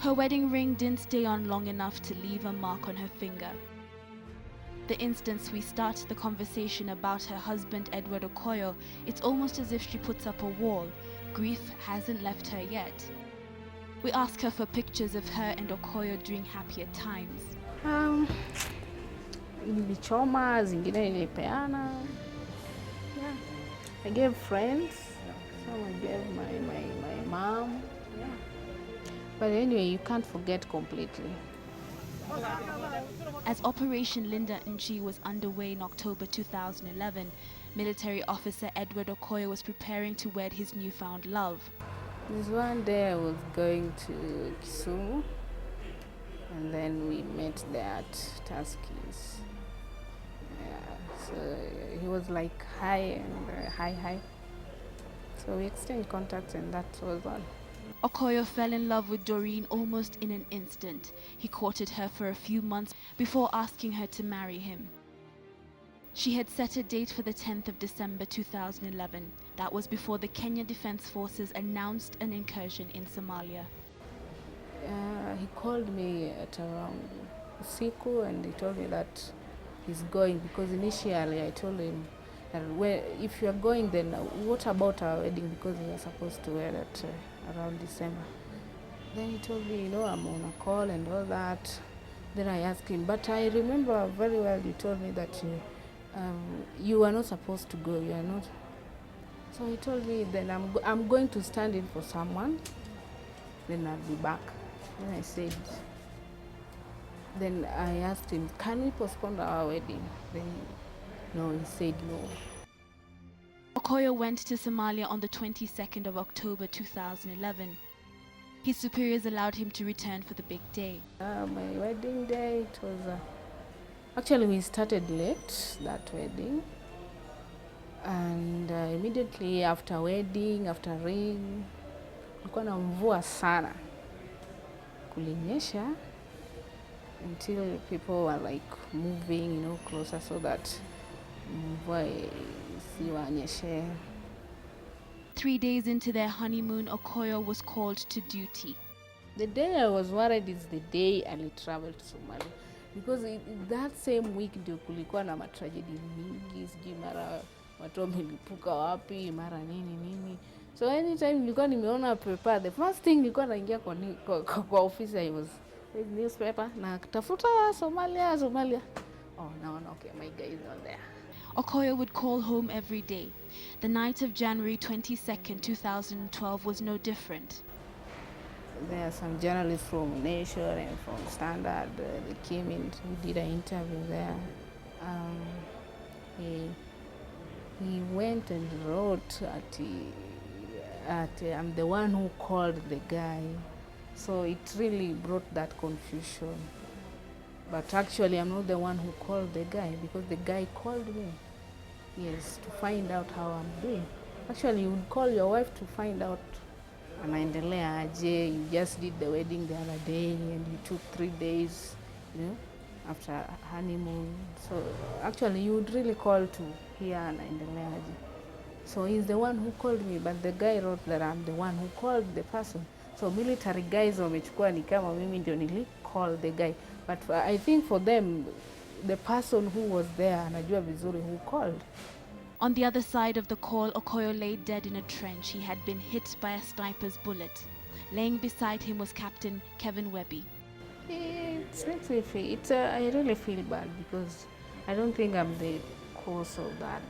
Her wedding ring didn't stay on long enough to leave a mark on her finger. The instant we start the conversation about her husband Edward Okoyo, it's almost as if she puts up a wall. Grief hasn't left her yet. We ask her for pictures of her and Okoyo during happier times. Nilichoma, zingine nilipeana. Yeah. I gave friends. Some I gave my mom. Yeah. But anyway, you can't forget completely. As Operation Linda Nchi was underway in October 2011, military officer Edward Okoyo was preparing to wed his newfound love. This one day I was going to Kisumu, and then we met there at Tuskys. Yeah, so he was like hi and hi. So we exchanged contacts, and that was all. Okoyo fell in love with Doreen almost in an instant. He courted her for a few months before asking her to marry him. She had set a date for the 10th of December 2011. That was before the Kenya Defense Forces announced an incursion in Somalia. He called me at around usiku, and he told me that he's going, because initially I told him that if you're going, then what about our wedding, because we were supposed to wed at around December. Then he told me, I'm on a call and all that. Then I asked him, but I remember very well you told me that you are not supposed to go, you are not. So he told me, then I'm going to stand in for someone, then I'll be back. Then I said, then I asked him, can we postpone our wedding? Then no, he said no. Okoyo went to Somalia on the 22nd of October 2011. His superiors allowed him to return for the big day. My wedding day, it was actually we started late that wedding, and immediately after wedding, after ring, kulikuwa na mvua sana, kulinyesha until people were like moving, closer so that mvua isiwanyeshe. 3 days into their honeymoon, Okoyo was called to duty. The day I was worried is the day I traveled to Somalia, because that same week ndio kulikuwa na matragedy mingi, sijui mara watu wamelipuka wapi, mara nini. So anytime nilikuwa nimeona paper, the first thing nilikuwa naingia kwa office, I was reading newspaper na tafuta Somalia. Oh no, okay, my guy is not there. Okoyo would call home every day. The night of January 22nd, 2012 was no different. There are some journalists from Nation and from Standard. They came in, we did an interview there. He went and wrote I'm the one who called the guy. So it really brought that confusion. But actually I'm not the one who called the guy, because the guy called me. Yes, to find out how I'm doing. Actually, you would call your wife to find out anaendelea aje. You just did the wedding the other day and you took 3 days, after honeymoon. So actually you would really call to hear anaendelea aje. So he's the one who called me, but the guy wrote that I'm the one who called the person. So military guys wamechukua ni kama mimi ndio nili call the guy. But I think for them, the person who was there anajua vizuri who called. On the other side of the call, Okoyo lay dead in a trench. He had been hit by a sniper's bullet. Laying beside him was Captain Kevin Webby. It makes me feel, I really feel bad, because I don't think I'm the cause of that.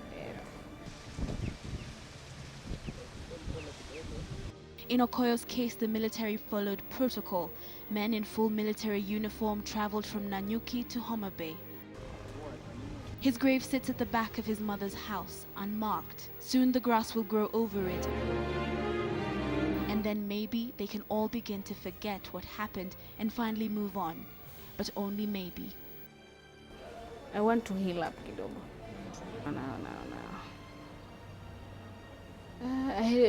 In Okoyo's case, the military followed protocol. Men in full military uniform traveled from Nanyuki to Homa Bay. His grave sits at the back of his mother's house, unmarked. Soon the grass will grow over it. And then maybe they can all begin to forget what happened and finally move on. But only maybe. I want to heal up kidogo. No.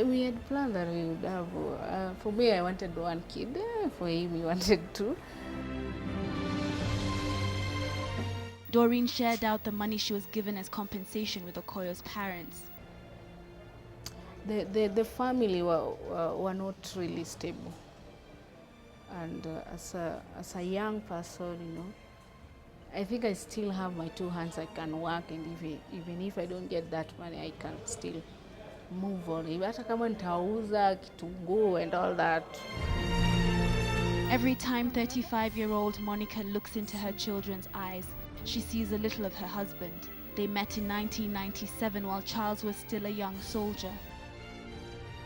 We had planned that we would have, for me I wanted 1 kid, for him he wanted 2. Doreen shared out the money she was given as compensation with Okoyo's parents. The family were not really stable. And as a young person, you know, I think I still have my two hands. I can work, and even if I don't get that money, I can still move on. Hata kama nitauza kitunguu and all that. Every time 35-year-old Monica looks into her children's eyes, she sees a little of her husband. They met in 1997 while Charles was still a young soldier.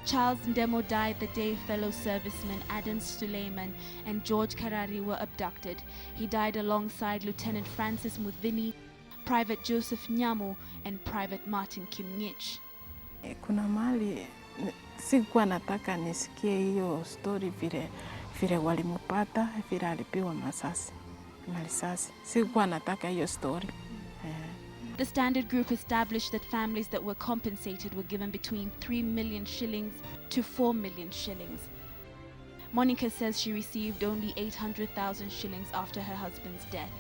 Charles Ndemo died the day fellow servicemen Adan Suleiman and George Karari were abducted. He died alongside Lieutenant Francis Mudhini, Private Joseph Nyamu, and Private Martin Kimngich. Kuna mahali sikuwa nataka nisikie hiyo story vile walimupata, vile alipiwa marisasi. Sikuwa nataka hiyo story. The Standard Group established that families that were compensated were given between 3 million shillings to 4 million shillings. Monica says she received only 800,000 shillings after her husband's death.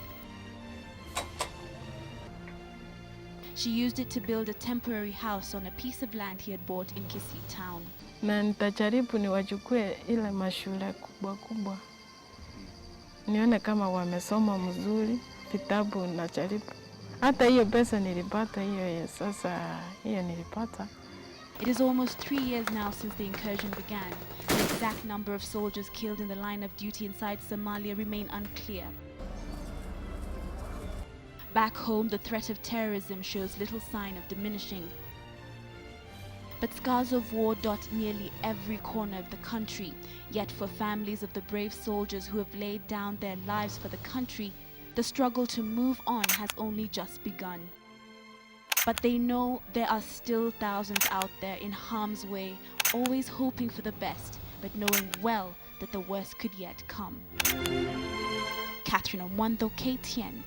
She used it to build a temporary house on a piece of land he had bought in Kisii town. Na nitajaribu niwachukue ile mashule kubwa. Nione kama wamesoma mzuri, vitabu najaribu. Hata hiyo pesa nilipata hiyo sasa hiyo nilipata. It is almost 3 years now since the incursion began. The exact number of soldiers killed in the line of duty inside Somalia remain unclear. Back home, the threat of terrorism shows little sign of diminishing. But scars of war dot nearly every corner of the country. Yet for families of the brave soldiers who have laid down their lives for the country, the struggle to move on has only just begun. But they know there are still thousands out there in harm's way, always hoping for the best, but knowing well that the worst could yet come. Catherine Omwando, KTN.